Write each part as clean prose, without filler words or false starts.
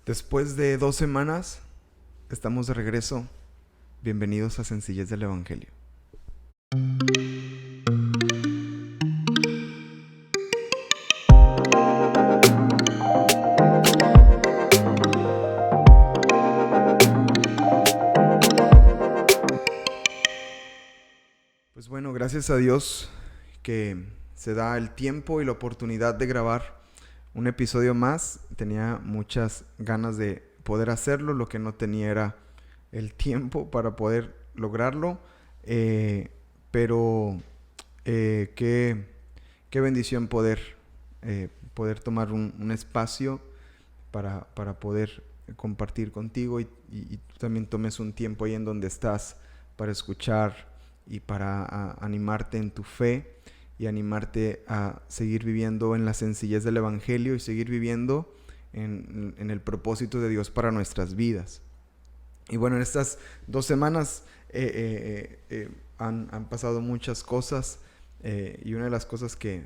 Después de 2 semanas, estamos de regreso. Bienvenidos a Sencillez del Evangelio. Pues bueno, gracias a Dios que se da el tiempo y la oportunidad de grabar un episodio más. Tenía muchas ganas de poder hacerlo, lo que no tenía era el tiempo para poder lograrlo, pero qué bendición poder tomar un espacio para poder compartir contigo y tú también tomes un tiempo ahí en donde estás para escuchar y para animarte en tu fe y animarte a seguir viviendo en la sencillez del Evangelio y seguir viviendo en el propósito de Dios para nuestras vidas. Y bueno, en estas 2 semanas han pasado muchas cosas, y una de las cosas que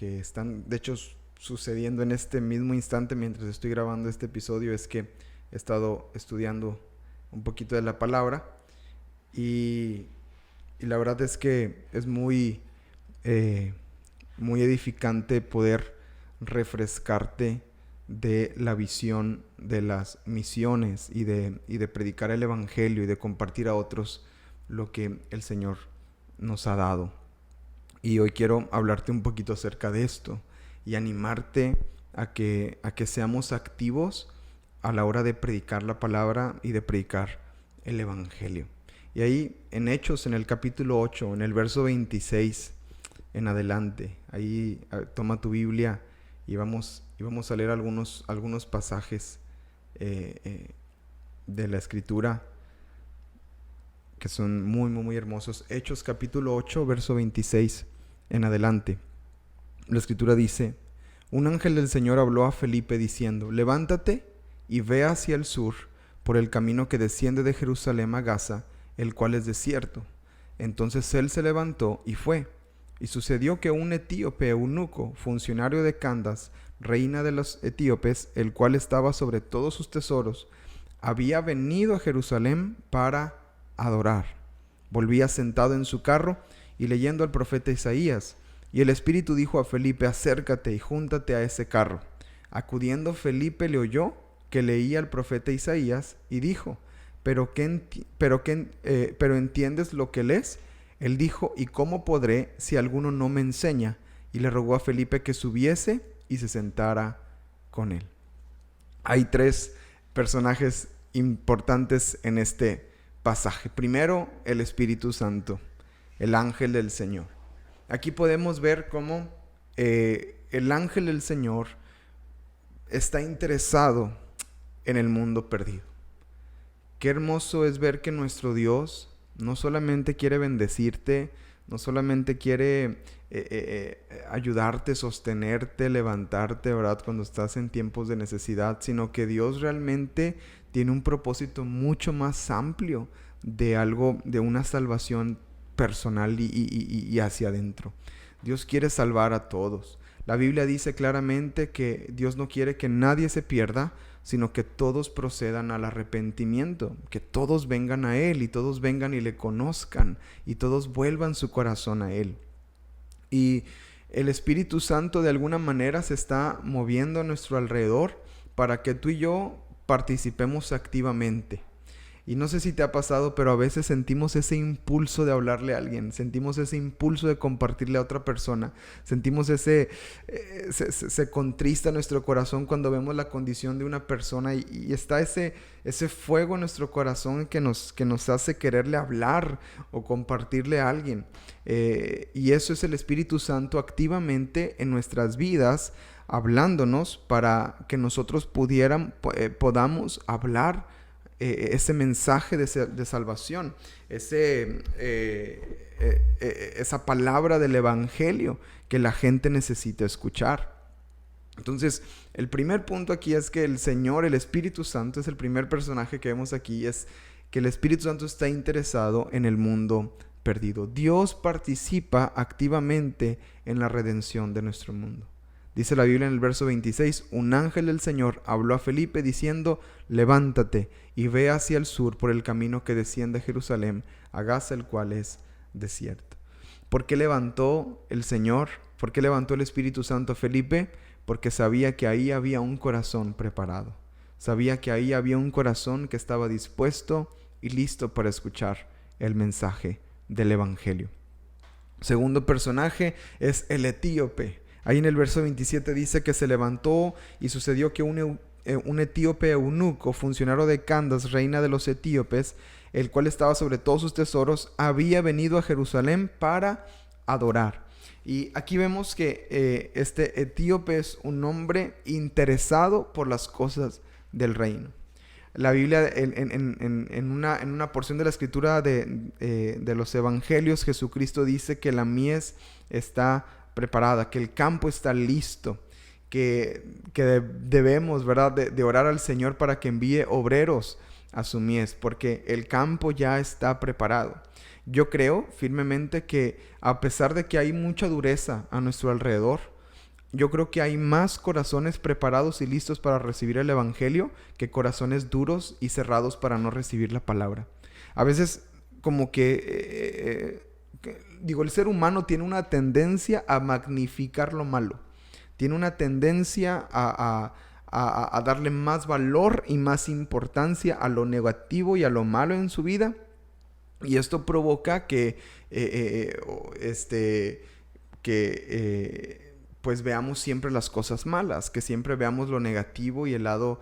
están de hecho sucediendo en este mismo instante mientras estoy grabando este episodio es que he estado estudiando un poquito de la palabra y la verdad es que es muy edificante poder refrescarte de la visión de las misiones y de predicar el Evangelio y de compartir a otros lo que el Señor nos ha dado. Y hoy quiero hablarte un poquito acerca de esto y animarte a que seamos activos a la hora de predicar la palabra y de predicar el Evangelio. Y ahí en Hechos, en el capítulo 8, en el verso 26 en adelante, ahí toma tu Biblia y vamos a leer algunos pasajes de la Escritura que son muy hermosos. Hechos capítulo 8, verso 26 en adelante. La Escritura dice: un ángel del Señor habló a Felipe diciendo: levántate y ve hacia el sur por el camino que desciende de Jerusalén a Gaza, el cual es desierto. Entonces él se levantó y fue. Y sucedió que un etíope eunuco, funcionario de Candace, reina de los etíopes, el cual estaba sobre todos sus tesoros, había venido a Jerusalén para adorar. Volvía sentado en su carro y leyendo al profeta Isaías. Y el Espíritu dijo a Felipe: acércate y júntate a ese carro. Acudiendo Felipe le oyó que leía al profeta Isaías y dijo: ¿Pero entiendes lo que lees? Él dijo: ¿y cómo podré si alguno no me enseña? Y le rogó a Felipe que subiese y se sentara con él. Hay 3 personajes importantes en este pasaje. Primero, el Espíritu Santo, el ángel del Señor. Aquí podemos ver cómo el ángel del Señor está interesado en el mundo perdido. Qué hermoso es ver que nuestro Dios no solamente quiere bendecirte, no solamente quiere ayudarte, sostenerte, levantarte, ¿verdad?, cuando estás en tiempos de necesidad, sino que Dios realmente tiene un propósito mucho más amplio de una salvación personal y hacia adentro. Dios quiere salvar a todos. La Biblia dice claramente que Dios no quiere que nadie se pierda, sino que todos procedan al arrepentimiento, que todos vengan a Él y todos vengan y le conozcan y todos vuelvan su corazón a Él. Y el Espíritu Santo de alguna manera se está moviendo a nuestro alrededor para que tú y yo participemos activamente. Y no sé si te ha pasado, pero a veces sentimos ese impulso de hablarle a alguien, sentimos ese impulso de compartirle a otra persona, sentimos se contrista nuestro corazón cuando vemos la condición de una persona y está ese fuego en nuestro corazón que nos hace quererle hablar o compartirle a alguien. Y eso es el Espíritu Santo activamente en nuestras vidas, hablándonos para que nosotros podamos hablar ese mensaje de salvación, esa palabra del Evangelio que la gente necesita escuchar. Entonces, el primer punto aquí es que el Señor, el Espíritu Santo, es el primer personaje que vemos aquí, es que el Espíritu Santo está interesado en el mundo perdido. Dios participa activamente en la redención de nuestro mundo. Dice la Biblia en el verso 26, un ángel del Señor habló a Felipe diciendo, levántate y ve hacia el sur por el camino que desciende a Jerusalén, a Gaza, el cual es desierto. ¿Por qué levantó el Señor? ¿Por qué levantó el Espíritu Santo a Felipe? Porque sabía que ahí había un corazón preparado. Sabía que ahí había un corazón que estaba dispuesto y listo para escuchar el mensaje del Evangelio. Segundo personaje es el etíope. Ahí en el verso 27 dice que se levantó y sucedió que un etíope eunuco, funcionario de Candace, reina de los etíopes, el cual estaba sobre todos sus tesoros, había venido a Jerusalén para adorar. Y aquí vemos que este etíope es un hombre interesado por las cosas del reino. La Biblia, en una porción de la escritura de los evangelios, Jesucristo dice que la mies está preparada, que el campo está listo, que debemos, ¿verdad?, de orar al Señor para que envíe obreros a su mies, porque el campo ya está preparado. Yo creo firmemente que a pesar de que hay mucha dureza a nuestro alrededor, yo creo que hay más corazones preparados y listos para recibir el Evangelio que corazones duros y cerrados para no recibir la palabra. A veces como que el ser humano tiene una tendencia a magnificar lo malo. Tiene una tendencia a darle más valor y más importancia a lo negativo y a lo malo en su vida. Y esto provoca pues veamos siempre las cosas malas, que siempre veamos lo negativo y el lado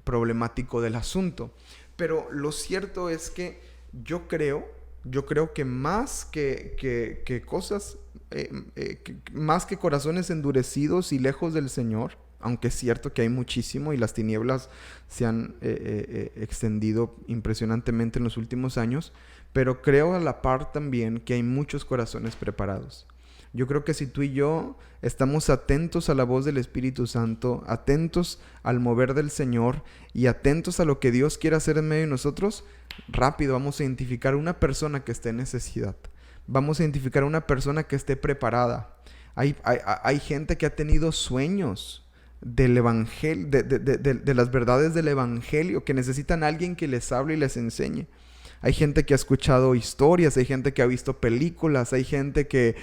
problemático del asunto. Pero lo cierto es que yo creo que más que cosas, más que corazones endurecidos y lejos del Señor, aunque es cierto que hay muchísimo y las tinieblas se han extendido impresionantemente en los últimos años, pero creo a la par también que hay muchos corazones preparados. Yo creo que si tú y yo estamos atentos a la voz del Espíritu Santo, atentos al mover del Señor y atentos a lo que Dios quiere hacer en medio de nosotros, rápido vamos a identificar una persona que esté en necesidad. Vamos a identificar una persona que esté preparada. Hay gente que ha tenido sueños del evangelio, de las verdades del Evangelio, que necesitan a alguien que les hable y les enseñe. Hay gente que ha escuchado historias, hay gente que ha visto películas, hay gente que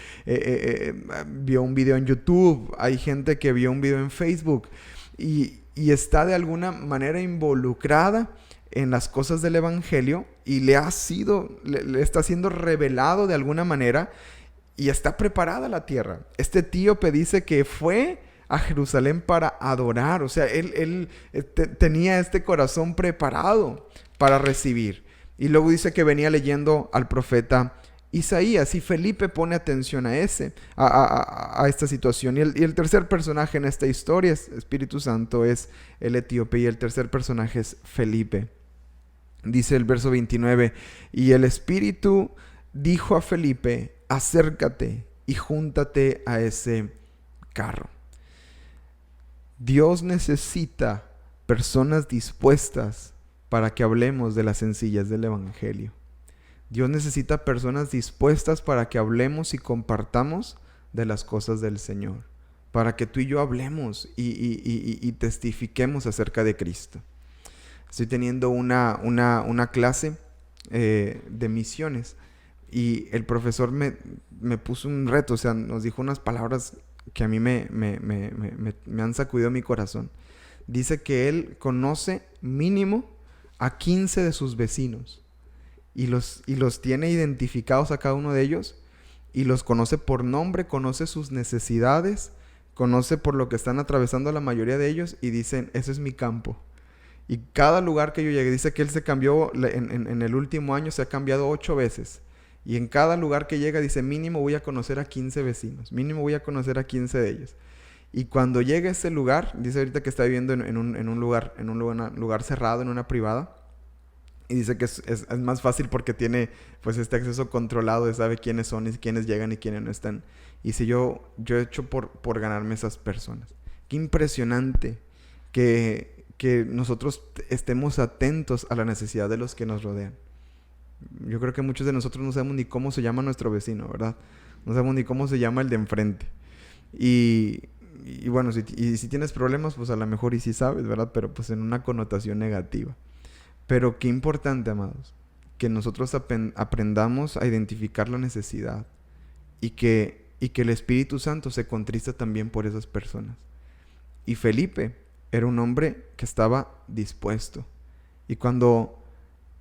vio un video en YouTube, hay gente que vio un video en Facebook y está de alguna manera involucrada en las cosas del Evangelio y le está siendo revelado de alguna manera y está preparada la tierra. Este etíope dice que fue a Jerusalén para adorar, o sea, él tenía este corazón preparado para recibir. Y luego dice que venía leyendo al profeta Isaías y Felipe pone atención a esta situación. Y el tercer personaje en esta historia, Espíritu Santo, es el etíope y el tercer personaje es Felipe. Dice el verso 29, y el Espíritu dijo a Felipe, acércate y júntate a ese carro. Dios necesita personas dispuestas para que hablemos de las sencillas del Evangelio. Dios necesita personas dispuestas para que hablemos y compartamos de las cosas del Señor. Para que tú y yo hablemos y testifiquemos acerca de Cristo. Estoy teniendo una clase de misiones y el profesor me puso un reto, o sea, nos dijo unas palabras que a mí me han sacudido mi corazón. Dice que él conoce mínimo a 15 de sus vecinos y los tiene identificados a cada uno de ellos y los conoce por nombre, conoce sus necesidades, conoce por lo que están atravesando la mayoría de ellos y dicen, ese es mi campo. Y cada lugar que yo llegué, dice que él se cambió, en el último año se ha cambiado 8 veces. Y en cada lugar que llega dice, mínimo voy a conocer a 15 vecinos, mínimo voy a conocer a 15 de ellos. Y cuando llega a ese lugar, dice ahorita que está viviendo en un lugar cerrado, en una privada, y dice que es más fácil porque tiene pues este acceso controlado de sabe quiénes son y quiénes llegan y quiénes no están. Y si yo he hecho por ganarme esas personas. Qué impresionante que nosotros estemos atentos a la necesidad de los que nos rodean. Yo creo que muchos de nosotros no sabemos ni cómo se llama nuestro vecino, ¿verdad? No sabemos ni cómo se llama el de enfrente. Y bueno, si tienes problemas, pues a lo mejor y sí sabes, ¿verdad? Pero pues en una connotación negativa. Pero qué importante, amados, que nosotros aprendamos a identificar la necesidad y que el Espíritu Santo se contrista también por esas personas. Y Felipe era un hombre que estaba dispuesto. Y cuando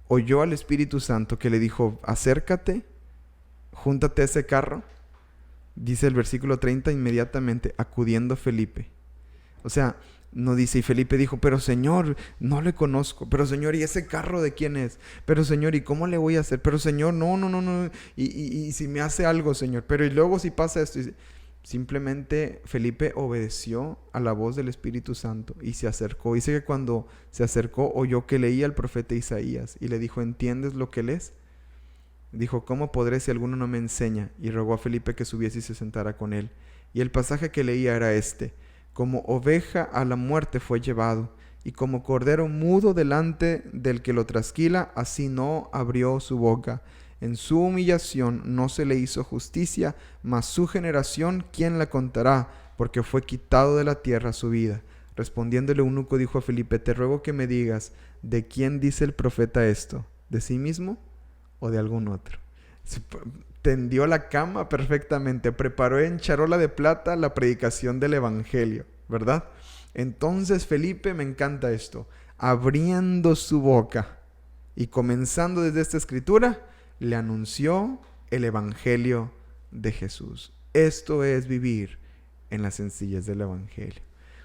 oyó al Espíritu Santo que le dijo, acércate, júntate a ese carro, dice el versículo 30, inmediatamente acudiendo Felipe. O sea, no dice, y Felipe dijo, pero Señor, no le conozco. Pero Señor, ¿y ese carro de quién es? Pero Señor, ¿y cómo le voy a hacer? Pero Señor, no. Y si me hace algo, Señor. Pero y luego si pasa esto. Simplemente Felipe obedeció a la voz del Espíritu Santo y se acercó. Dice que cuando se acercó oyó que leía el profeta Isaías y le dijo, ¿entiendes lo que lees? Dijo, ¿cómo podré si alguno no me enseña? Y rogó a Felipe que subiese y se sentara con él. Y el pasaje que leía era este: como oveja a la muerte fue llevado, y como cordero mudo delante del que lo trasquila, así no abrió su boca. En su humillación no se le hizo justicia, mas su generación, ¿quién la contará? Porque fue quitado de la tierra su vida. Respondiendo el eunuco dijo a Felipe, te ruego que me digas, ¿de quién dice el profeta esto? ¿De sí mismo o de algún otro? Tendió la cama perfectamente, preparó en charola de plata la predicación del evangelio, ¿verdad? Entonces Felipe, me encanta esto, abriendo su boca y comenzando desde esta escritura, le anunció el evangelio de Jesús. Esto es vivir en la sencillez del evangelio.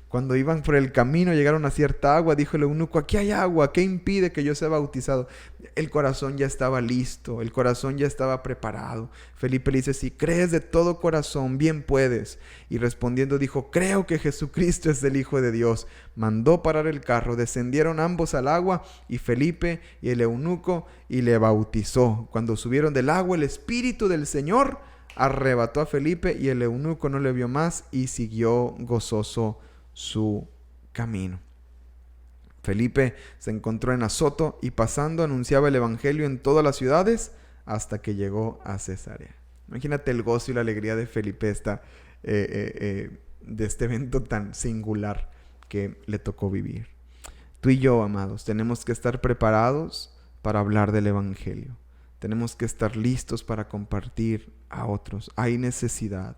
Cuando iban por el camino, llegaron a cierta agua, dijo el eunuco, aquí hay agua, ¿qué impide que yo sea bautizado? El corazón ya estaba listo, el corazón ya estaba preparado. Felipe le dice, si crees de todo corazón, bien puedes. Y respondiendo dijo, creo que Jesucristo es el Hijo de Dios. Mandó parar el carro, descendieron ambos al agua, y Felipe y el eunuco, y le bautizó. Cuando subieron del agua, el Espíritu del Señor arrebató a Felipe, y el eunuco no le vio más, y siguió gozoso su camino. Felipe se encontró en Azoto y pasando anunciaba el evangelio en todas las ciudades hasta que llegó a Cesarea. Imagínate el gozo y la alegría de Felipe de este evento tan singular que le tocó vivir. Tú y yo, amados, tenemos que estar preparados para hablar del evangelio. Tenemos que estar listos para compartir a otros. Hay necesidad.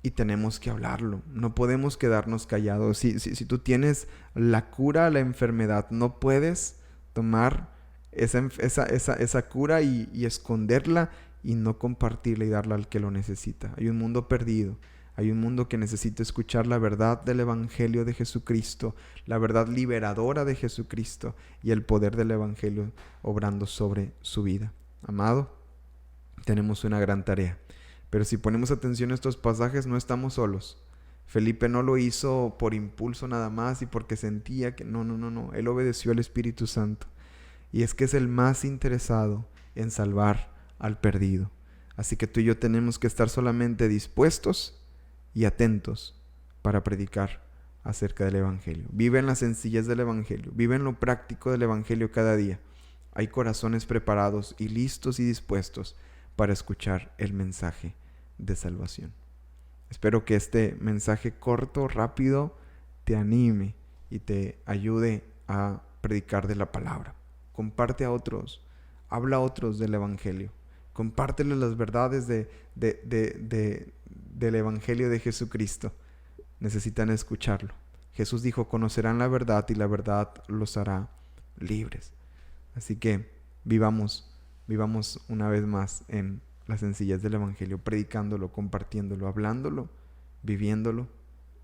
Y tenemos que hablarlo. No podemos quedarnos callados. Si tú tienes la cura a la enfermedad, no puedes tomar esa cura y esconderla y no compartirla y darla al que lo necesita. Hay un mundo perdido. Hay un mundo que necesita escuchar la verdad del evangelio de Jesucristo, la verdad liberadora de Jesucristo y el poder del evangelio obrando sobre su vida. Amado, tenemos una gran tarea. Pero si ponemos atención a estos pasajes, no estamos solos. Felipe no lo hizo por impulso nada más y porque sentía que no. Él obedeció al Espíritu Santo. Y es que es el más interesado en salvar al perdido. Así que tú y yo tenemos que estar solamente dispuestos y atentos para predicar acerca del Evangelio. Vive en la sencillez del Evangelio. Vive en lo práctico del Evangelio cada día. Hay corazones preparados y listos y dispuestos para escuchar el mensaje de salvación. Espero que este mensaje corto, rápido, te anime y te ayude a predicar de la palabra. Comparte a otros, habla a otros del evangelio. Compárteles las verdades del evangelio de Jesucristo. Necesitan escucharlo. Jesús dijo, conocerán la verdad y la verdad los hará libres. Así que vivamos una vez más en la sencillez del evangelio, predicándolo, compartiéndolo, hablándolo, viviéndolo,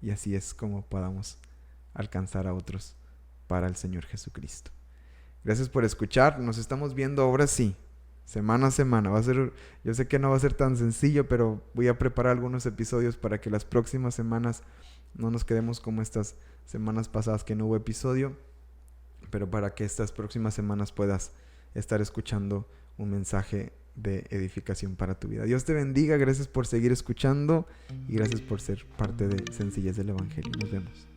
y así es como podamos alcanzar a otros para el Señor Jesucristo. Gracias por escuchar. Nos estamos viendo ahora sí, semana a semana. Yo sé que no va a ser tan sencillo, pero voy a preparar algunos episodios para que las próximas semanas no nos quedemos como estas semanas pasadas que no hubo episodio, pero para que estas próximas semanas puedas estar escuchando un mensaje de edificación para tu vida. Dios te bendiga, gracias por seguir escuchando y gracias por ser parte de Sencillez del Evangelio. Nos vemos.